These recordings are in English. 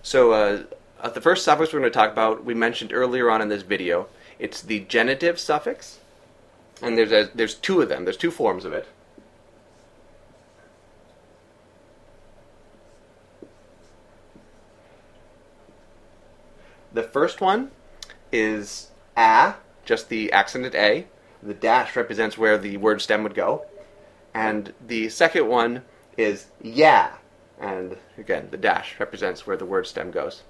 The first suffix we're going to talk about, we mentioned earlier on in this video. It's the genitive suffix, and there's two of them. There's two forms of it. The first one is a, just the accented a. The dash represents where the word stem would go. And the second one is yeah. And again, the dash represents where the word stem goes.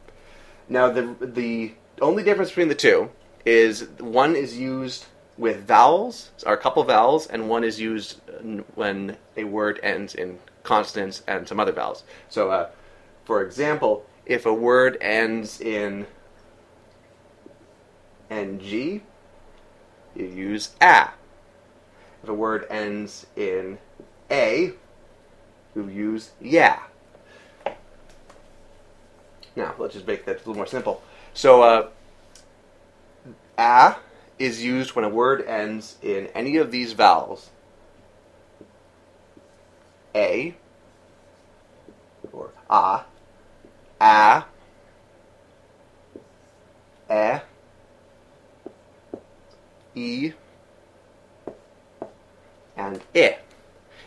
Now, the only difference between the two is one is used with vowels, or a couple vowels, and one is used when a word ends in consonants and some other vowels. So, for example, if a word ends in ng, you use a. If a word ends in a, you use yeah. Now, let's just make that a little more simple. So, a is used when a word ends in any of these vowels. A, or a, e, and I.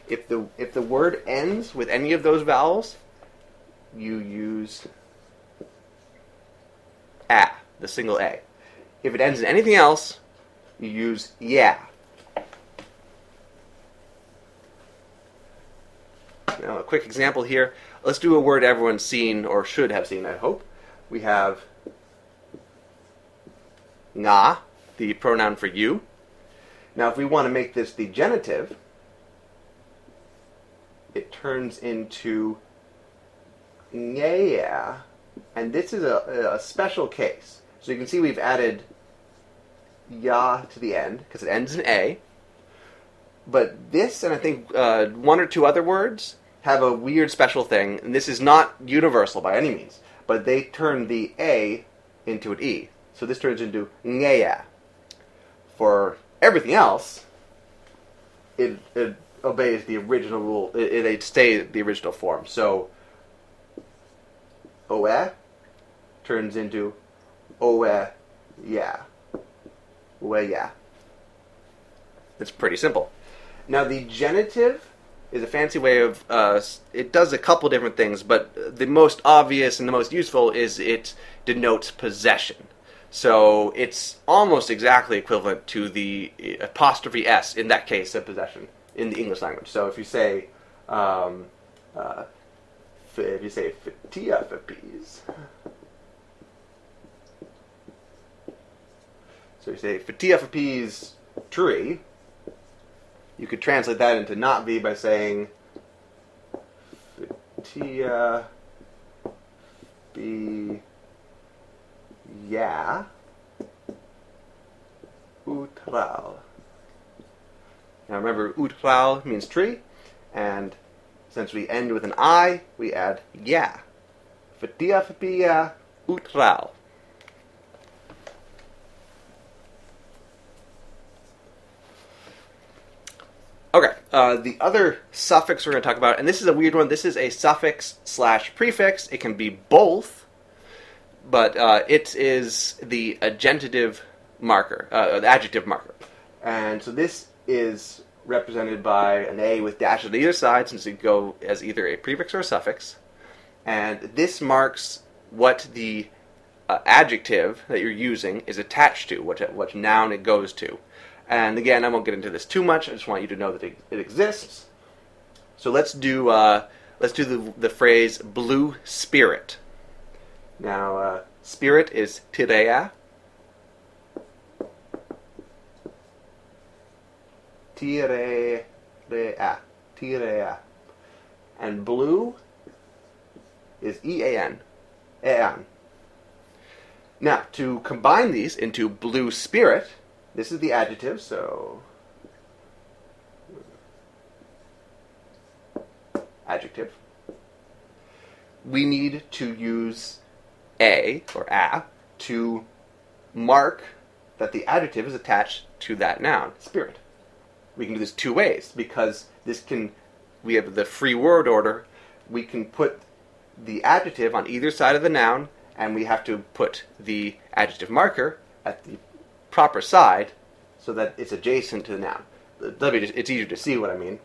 If the word ends with any of those vowels, you use a, the single a. If it ends in anything else, you use yeah. Now, a quick example here. Let's do a word everyone's seen, or should have seen, I hope. We have nga, the pronoun for you. Now, if we want to make this the genitive, it turns into ngea, and this is a special case. So you can see we've added ya to the end, because it ends in a. But this, and I think one or two other words, have a weird special thing, and this is not universal by any means, but they turn the a into an e. So this turns into ngea. For everything else, it obeys the original rule. It stays the original form. So oe turns into oe ya. Oe ya. It's pretty simple. Now, the genitive is a fancy way of, it does a couple different things, but the most obvious and the most useful is it denotes possession. So it's almost exactly equivalent to the apostrophe S, in that case, of possession in the English language. So if you say, ftia for peas, so you say ftia for peas tree, you could translate that into Na'VI by saying ftia be yeah utral. Now remember, utral means tree, and since we end with an I, we add yeah. Ftia fpia utral. Okay, the other suffix we're going to talk about, and this is a weird one. This is a suffix / prefix. It can be both, but it is the agentative marker, the adjective marker. And so this is represented by an A with dashes on either side, since it go as either a prefix or a suffix. And this marks what the adjective that you're using is attached to, what noun it goes to. And again, I won't get into this too much. I just want you to know that it exists. So let's do the phrase blue spirit. Now, spirit is tirea. Tirea. Tirea. And blue is ean. Ean. Now, to combine these into blue spirit, this is the adjective, so adjective. We need to use a, or a, to mark that the adjective is attached to that noun, spirit. We can do this two ways, because we have the free word order. We can put the adjective on either side of the noun, and we have to put the adjective marker at the proper side so that it's adjacent to the noun. It's easier to see what I mean.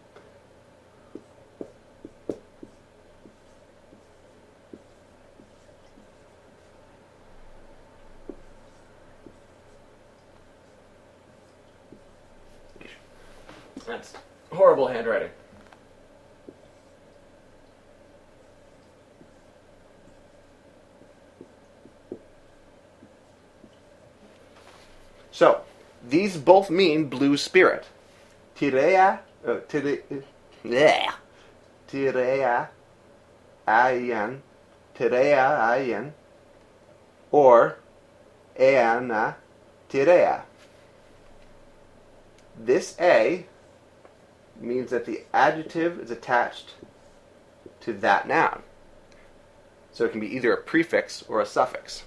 That's horrible handwriting. So, these both mean blue spirit. Tirea, tirea, aien, tirea, aien, or eana, tirea. This a means that the adjective is attached to that noun. So it can be either a prefix or a suffix.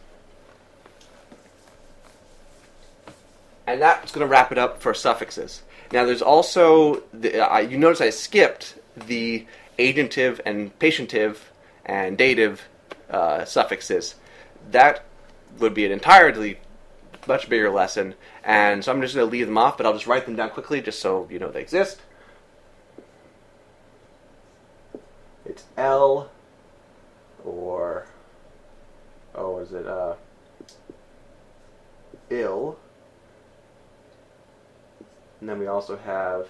And that's going to wrap it up for suffixes. Now there's also, you notice I skipped the agentive and patientive and dative suffixes. That would be an entirely much bigger lesson, and so I'm just going to leave them off, but I'll just write them down quickly just so you know they exist. It's L, or, is it ill, and then we also have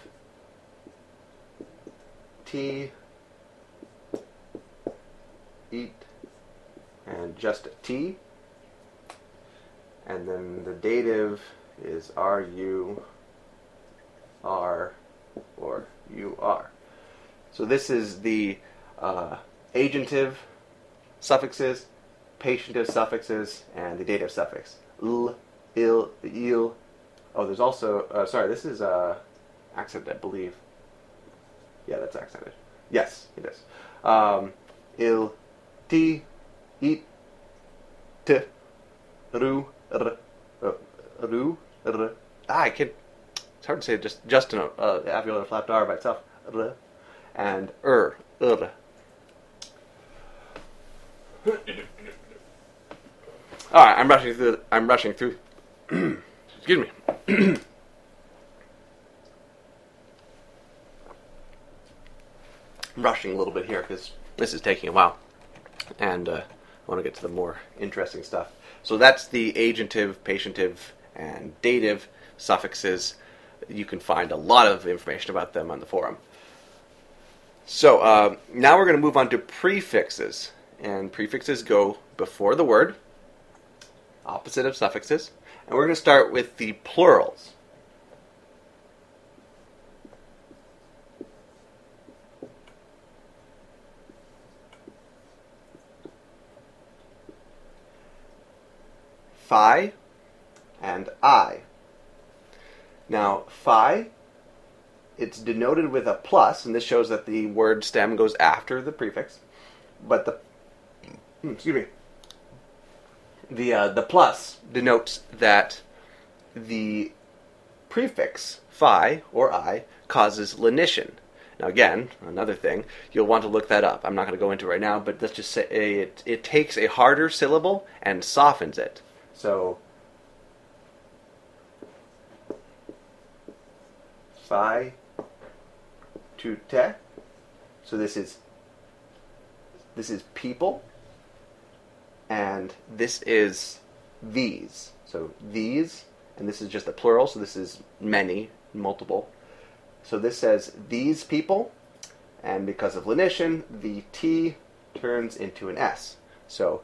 T, eat, and just a T. And then the dative is are, you, are, or you are. So this is the agentive suffixes, patientive suffixes, and the dative suffix. L, il, il. Oh, there's also, sorry, this is accented, I believe. Yeah, that's accented. Yes, it is. Il, ti, eat, t, ru, ru, I can't. It's hard to say just an alveolar flapped R by itself. And All right, I'm rushing through. Excuse me. I'm rushing a little bit here because this is taking a while, and I want to get to the more interesting stuff. So that's the agentive, patientive, and dative suffixes. You can find a lot of information about them on the forum. So now we're going to move on to prefixes. And prefixes go before the word, opposite of suffixes. And we're going to start with the plurals. Phi and I. Now, phi, it's denoted with a plus, and this shows that the word stem goes after the prefix. But the plus denotes that the prefix phi or I causes lenition. Now, again, another thing, you'll want to look that up. I'm not going to go into it right now, but let's just say it takes a harder syllable and softens it. So, phi to te. So this is people, and this is these. So these, and this is just a plural, so this is many, multiple. So this says these people, and because of lenition, the T turns into an S. So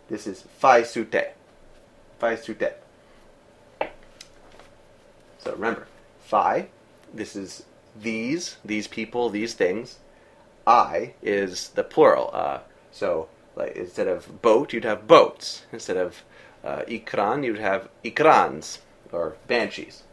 this is phi su te. Phi su te. So remember, phi, this is these people, these things. I is the plural. So like instead of boat, you'd have boats. Instead of ikran, you'd have ikrans, or banshees.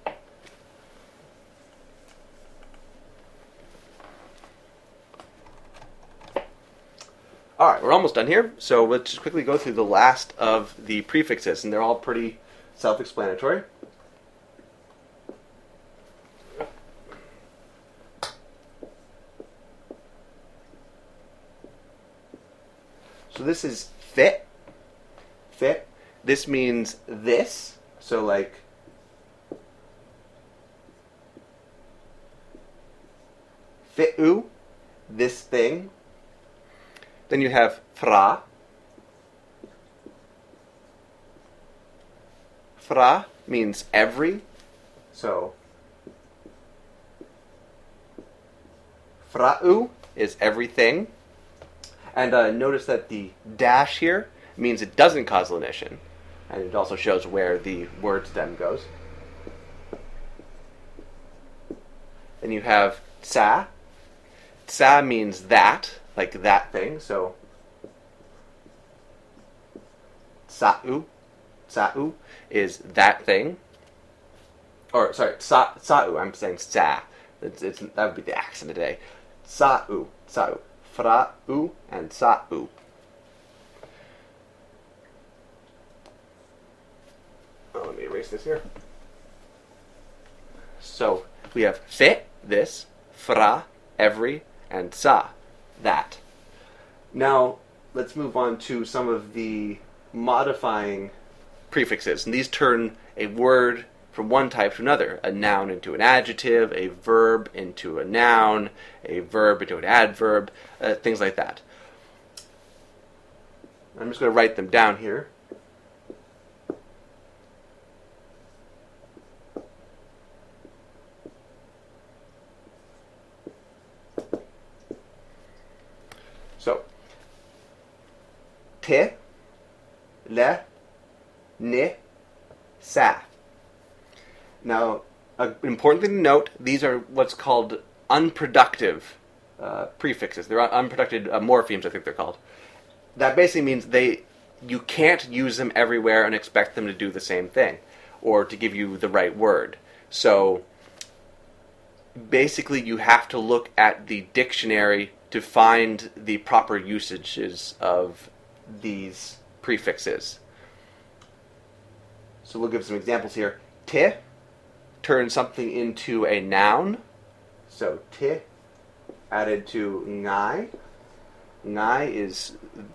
Alright, we're almost done here, so let's just quickly go through the last of the prefixes, and they're all pretty self-explanatory. So this is fit. Fit. This means this. So like fi'u, this thing. Then you have fra. Fra means every. So fra'u is everything. And notice that the dash here means it doesn't cause lenition. And it also shows where the word stem goes. Then you have tsa. Tsa means that, like that thing. So tsa'u. Tsa'u is that thing. Or, sorry, tsa'u. I'm saying tsa. That would be the accent today. Tsa'u. Tsa'u. Fra'u and tsa'u. Oh, let me erase this here. So we have fit, this, fra, every, and tsa, that. Now let's move on to some of the modifying prefixes. And these turn a word from one type to another. A noun into an adjective, a verb into a noun, a verb into an adverb, things like that. I'm just going to write them down here. So, te, le, ne, sa. Now, an important thing to note, these are what's called unproductive prefixes. They're unproductive morphemes, I think they're called. That basically means you can't use them everywhere and expect them to do the same thing or to give you the right word. So, basically you have to look at the dictionary to find the proper usages of these prefixes. So we'll give some examples here. Te turns something into a noun. So te added to ngai. Ngai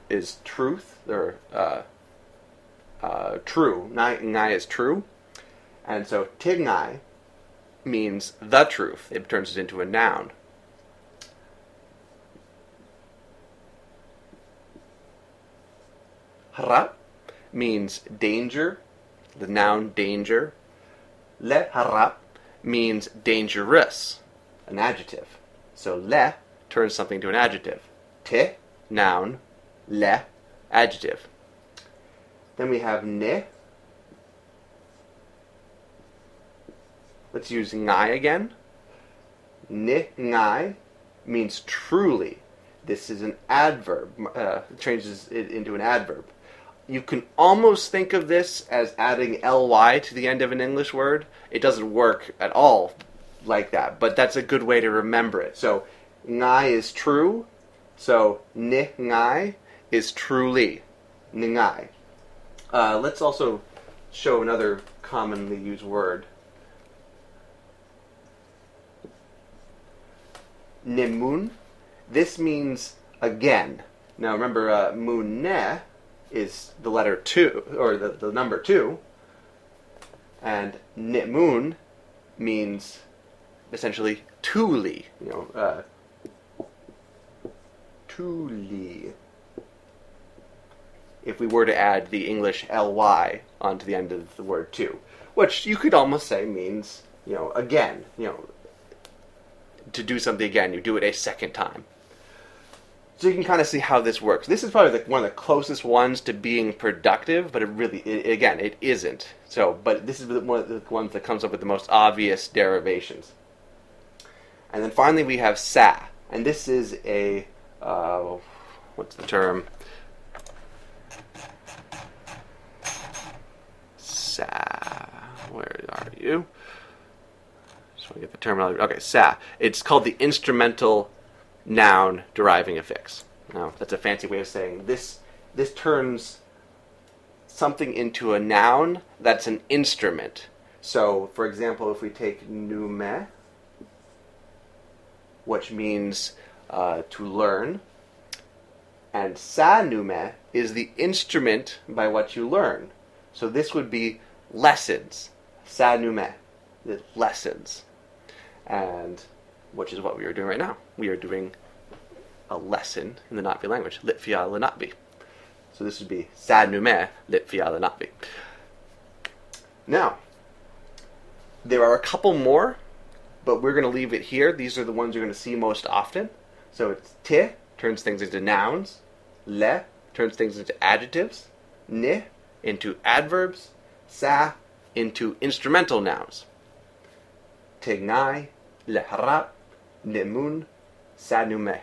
is truth, or true. Ngai is true. And so te ngai means the truth. It turns it into a noun. Hara means danger, the noun danger. Le hara means dangerous, an adjective. So le turns something into an adjective. Te, noun. Le, adjective. Then we have ne. Let's use ngai again. Ne ngai means truly. This is an adverb. It changes it into an adverb. You can almost think of this as adding ly to the end of an English word. It doesn't work at all like that, but that's a good way to remember it. So, ngai is true, so ni ngai is truly. Ngai. Let's also show another commonly used word. Nimun. This means again. Now remember, munne is the letter 2, or the number 2, and nimun means essentially tuli, tuli. If we were to add the English ly onto the end of the word to, which you could almost say means, again, to do something again, you do it a second time. So you can kind of see how this works. This is probably one of the closest ones to being productive, but it isn't. So, but this is one of the ones that comes up with the most obvious derivations. And then finally we have sa, and this is a what's the term? Sa. Where are you? Just want to get the terminology. Okay, sa. It's called the instrumental noun deriving affix. Now, that's a fancy way of saying this turns something into a noun that's an instrument. So, for example, if we take nume, which means to learn, And sa-nume is the instrument by what you learn. So this would be lessons. Sa-nume, the lessons. And which is what we are doing right now. We are doing a lesson in the Na'vi language. Lì'fya, leNa'vi. So this would be sa-nume, lì'fya, leNa'vi. Now, there are a couple more, but we're going to leave it here. These are the ones you're going to see most often. So it's te, turns things into nouns. Le, turns things into adjectives. Ni, into adverbs. Sa, into instrumental nouns. Tegnai, leharap, nemun, sa-nume.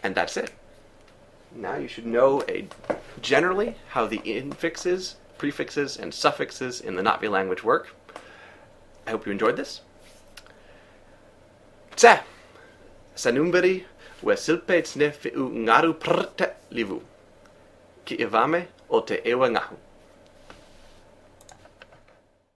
And that's it. Now you should know generally how the infixes, prefixes, and suffixes in the Na'vi language work. I hope you enjoyed this. Tsa, sanumberi, wesilpe tsne fi'u ngaru prte livu. Ki ivame o te ewa ngahu.